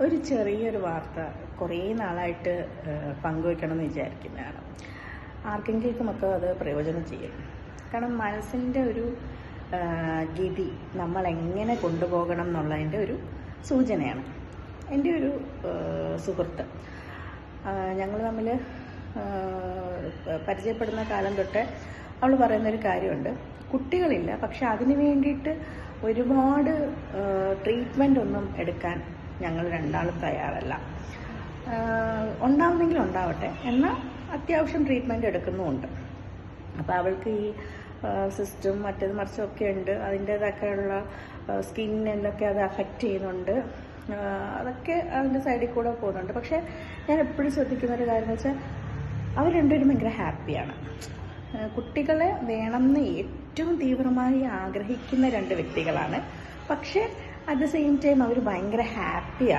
ഒരു ചെറിയൊരു വാർത്ത കുറേ നാളായിട്ട് പങ്കുവെക്കണം എന്ന് വിചാരിക്കുന്നതാണ്. ആർക്കെങ്കിലുമൊക്കെ അത് പ്രയോജനം ചെയ്യും. കാരണം മനസ്സിൻ്റെ ഒരു ഗതി നമ്മളെങ്ങനെ കൊണ്ടുപോകണം എന്നുള്ളതിൻ്റെ ഒരു സൂചനയാണ്. എൻ്റെ ഒരു സുഹൃത്ത്, ഞങ്ങൾ തമ്മിൽ പരിചയപ്പെടുന്ന കാലം തൊട്ട് അവൾ പറയുന്നൊരു കാര്യമുണ്ട്. കുട്ടികളില്ല, പക്ഷെ അതിന് വേണ്ടിയിട്ട് ഒരുപാട് ട്രീറ്റ്മെൻ്റ് ഒന്നും എടുക്കാൻ ഞങ്ങൾ രണ്ടാളും തയ്യാറല്ല. ഉണ്ടാവുന്നെങ്കിൽ ഉണ്ടാവട്ടെ, എന്നാൽ അത്യാവശ്യം ട്രീറ്റ്മെൻറ്റ് എടുക്കുന്നുമുണ്ട്. അപ്പോൾ അവൾക്ക് ഈ സിസ്റ്റും മറ്റേത് മറിച്ചൊക്കെ ഉണ്ട്. അതിൻ്റേതൊക്കെയുള്ള സ്കിന്നിലൊക്കെ അത് അഫക്റ്റ് ചെയ്യുന്നുണ്ട്. അതൊക്കെ അതിൻ്റെ സൈഡിൽ കൂടെ പോകുന്നുണ്ട്. പക്ഷേ ഞാൻ എപ്പോഴും ശ്രദ്ധിക്കുന്നൊരു കാര്യം എന്ന് വെച്ചാൽ അവർ രണ്ടുപേരും ഭയങ്കര ഹാപ്പിയാണ്. കുട്ടികളെ വേണമെന്ന് ഏറ്റവും തീവ്രമായി ആഗ്രഹിക്കുന്ന രണ്ട് വ്യക്തികളാണ്. പക്ഷേ അറ്റ് ദ സെയിം ടൈം അവർ ഭയങ്കര ഹാപ്പിയാണ്.